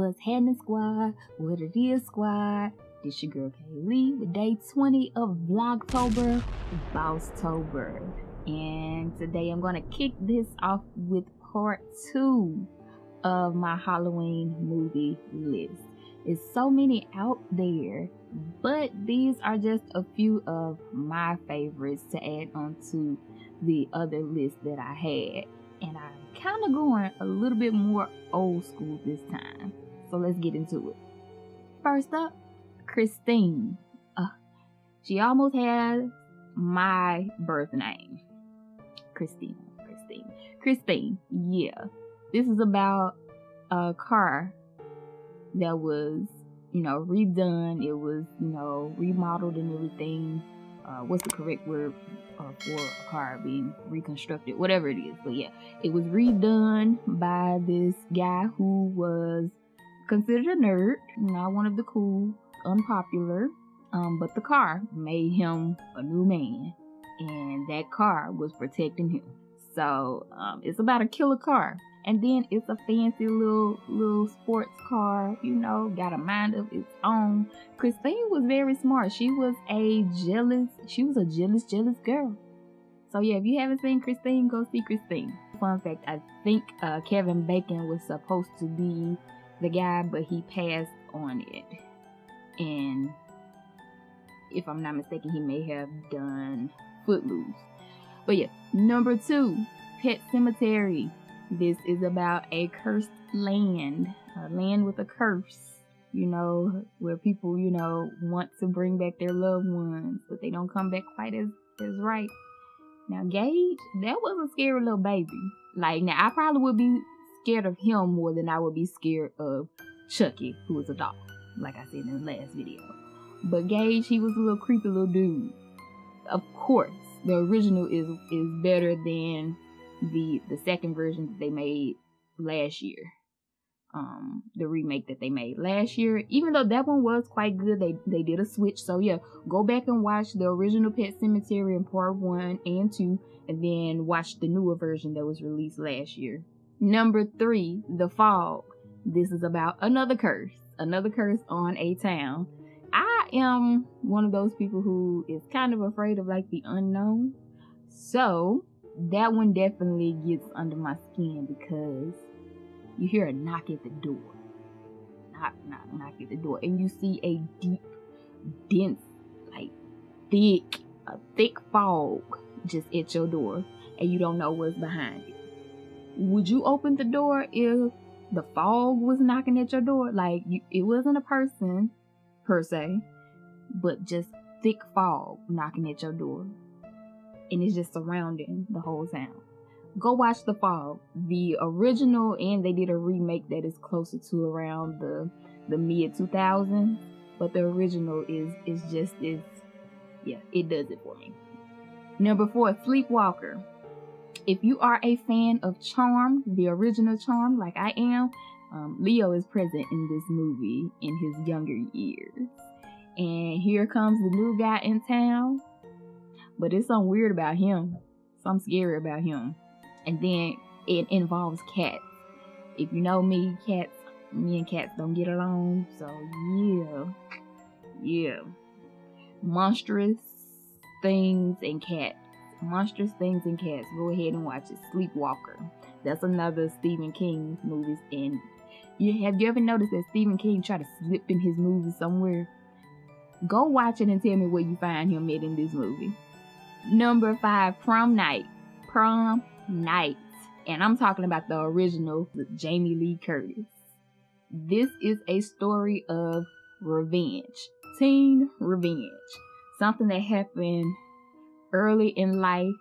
What's happening, squad? What it is, squad? This your girl Kaylee with day 20 of Vlogtober, Bosstober. And today I'm gonna kick this off with part 2 of my Halloween movie list. There's so many out there, but these are just a few of my favorites to add on to the other list that I had. And I'm kind of going a little bit more old school this time. So let's get into it. First up, Christine. She almost had my birth name. Christine, yeah. This is about a car that was, redone. It was, remodeled and everything. What's the correct word for a car being reconstructed? Whatever it is. But yeah, it was redone by this guy who was considered a nerd, not one of the cool, unpopular. But the car made him a new man, and that car was protecting him. So it's about a killer car. And then it's a fancy little sports car, got a mind of its own. Christine was very smart. She was a jealous girl. So yeah, if you haven't seen Christine, go see Christine. Fun fact, I think Kevin Bacon was supposed to be the guy, but he passed on it. And if I'm not mistaken, he may have done Footloose. But yeah, number 2, Pet Cemetery. This is about a cursed land, a land with a curse, where people, want to bring back their loved ones, but they don't come back quite as right. Now, Gage, that was a scary little baby. Now I probably would be scared of him more than I would be scared of Chucky, who was a dog, like I said in the last video. But Gage, he was a little creepy little dude. Of course, the original is better than the second version that they made last year. The remake that they made last year, even though that one was quite good, they did a switch. So yeah, go back and watch the original Pet Cemetery in part 1 and 2, and then watch the newer version that was released last year. Number 3, The Fog. This is about another curse on a town. I am one of those people who is kind of afraid of the unknown, so that one definitely gets under my skin because you hear a knock at the door. Knock at the door. And you see a deep, dense, thick fog just at your door. And you don't know what's behind it. Would you open the door if the fog was knocking at your door? It wasn't a person, per se, but just thick fog knocking at your door. And it's just surrounding the whole town. Go watch The Fog. The original, and they did a remake that is closer to around the mid 2000s. But the original is just it does it for me. Number 4, Sleepwalker. If you are a fan of Charm, the original Charm, like I am, Leo is present in this movie in his younger years. And here comes the new guy in town. But it's something weird about him. Something scary about him. And then it involves cats. If you know me and cats don't get along. So yeah. Monstrous things and cats. Go ahead and watch it. Sleepwalker. That's another Stephen King movie. And have you ever noticed that Stephen King tried to slip in his movie somewhere? Go watch it and tell me where you find him in this movie. Number 5, Prom Night. And I'm talking about the original with Jamie Lee Curtis. This is a story of revenge. Teen revenge. Something that happened early in life,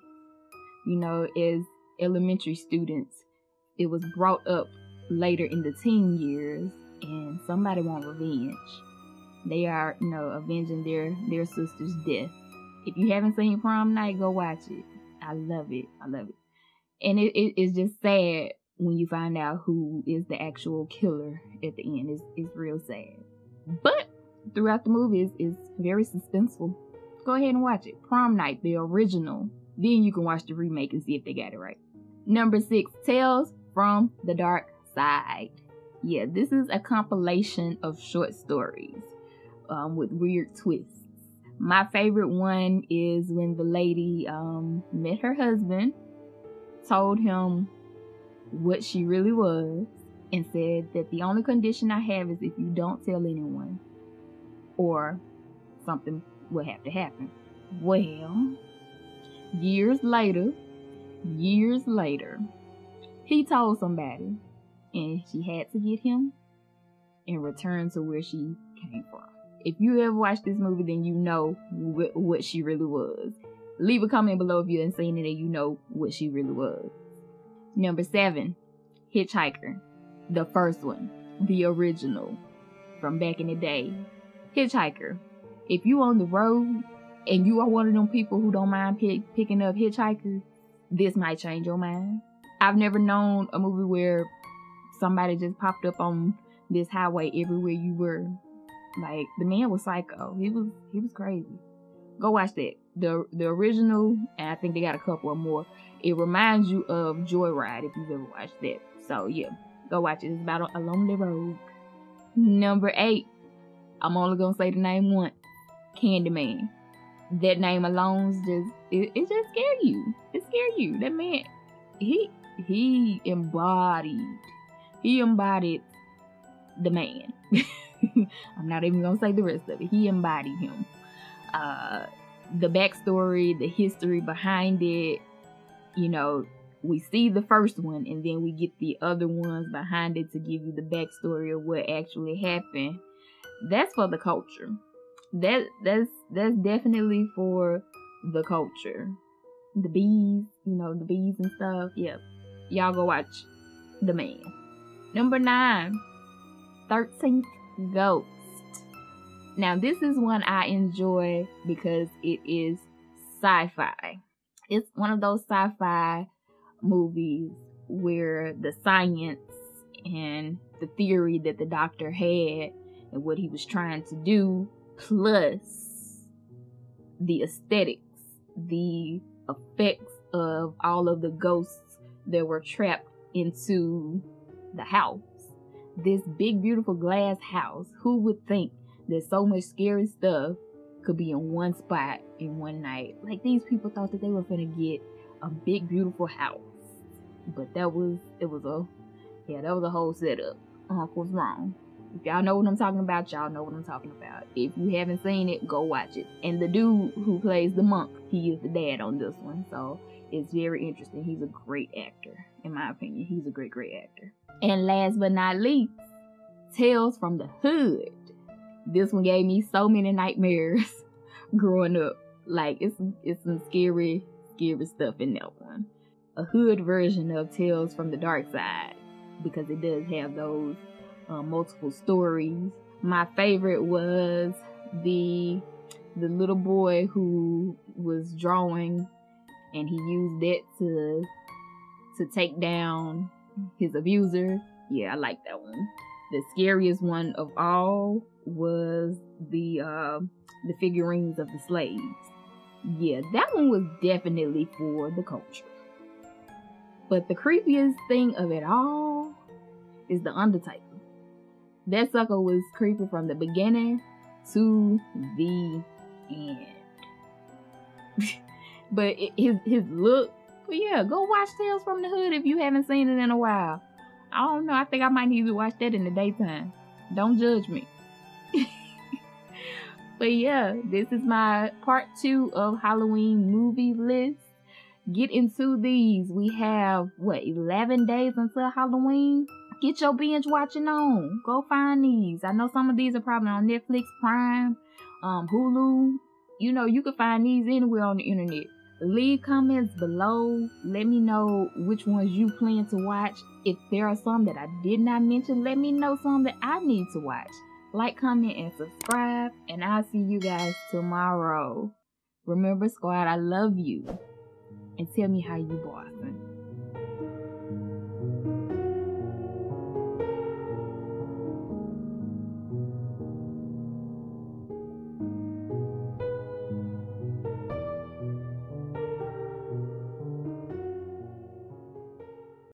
as elementary students. It was brought up later in the teen years, and somebody wants revenge. They are, avenging their sister's death. If you haven't seen Prom Night, go watch it. I love it. And it's just sad when you find out who is the actual killer at the end. It's real sad. But throughout the movie, it's very suspenseful. Go ahead and watch it. Prom Night, the original. Then you can watch the remake and see if they got it right. Number 6, Tales from the Dark Side. Yeah, this is a compilation of short stories with weird twists. My favorite one is when the lady met her husband, told him what she really was, and said that the only condition I have is if you don't tell anyone, or something will have to happen. Well, years later, he told somebody, and she had to get him and return to where she came from. If you ever watched this movie, then you know what she really was. Leave a comment below if you haven't seen it and you know what she really was. Number 7, Hitchhiker. The first one, the original, from back in the day. Hitchhiker. If you on the road and you are one of them people who don't mind picking up hitchhikers, this might change your mind. I've never known a movie where somebody just popped up on this highway everywhere you were. Like, the man was psycho. He was crazy. Go watch that. The original, and I think they got a couple more. It reminds you of Joyride if you've ever watched that. So yeah, go watch it. It's about a lonely road. Number 8. I'm only gonna say the name once. Candyman. That name alone it just scare you. It scare you. That man, he embodied the man. I'm not even gonna say the rest of it. He embodied him. The backstory, the history behind it, you know, we see the first one and then we get the other ones behind it to give you the backstory of what actually happened. That's for the culture. That's definitely for the culture. The bees, the bees and stuff. Yeah. Y'all go watch The Man. Number 9, 13th Ghost. Now, this is one I enjoy because it is sci-fi. It's one of those sci-fi movies where the science and the theory that the doctor had and what he was trying to do, plus the aesthetics, the effects of all of the ghosts that were trapped into the house. This big, beautiful glass house. Who would think that so much scary stuff could be in one spot in one night? Like, these people thought that they were gonna get a big, beautiful house. But that was a whole setup. Unc was wrong. If y'all know what I'm talking about, y'all know what I'm talking about. If you haven't seen it, go watch it. And the dude who plays the monk, he is the dad on this one. So it's very interesting. He's a great actor. In my opinion, he's a great, great actor. And last but not least, Tales from the Hood. This one gave me so many nightmares growing up. Like, it's some scary stuff in that one. A hood version of Tales from the Dark Side, because it does have those multiple stories. My favorite was the little boy who was drawing, and he used that to take down his abuser. Yeah, I like that one. The scariest one of all was the figurines of the slaves. Yeah, that one was definitely for the culture. But the creepiest thing of it all is the Undertaker. That sucker was creepy from the beginning to the end. But his look. But yeah, go watch Tales from the Hood if you haven't seen it in a while. I don't know. I think I might need to watch that in the daytime. Don't judge me. But yeah, this is my part 2 of Halloween movie list. Get into these. We have, 11 days until Halloween? Get your binge watching on. Go find these. I know some of these are probably on Netflix, Prime, Hulu. You can find these anywhere on the internet. Leave comments below. Let me know which ones you plan to watch. If there are some that I did not mention, let me know some that I need to watch. Like, comment, and subscribe. And I'll see you guys tomorrow. Remember, squad, I love you. And tell me how you bossing.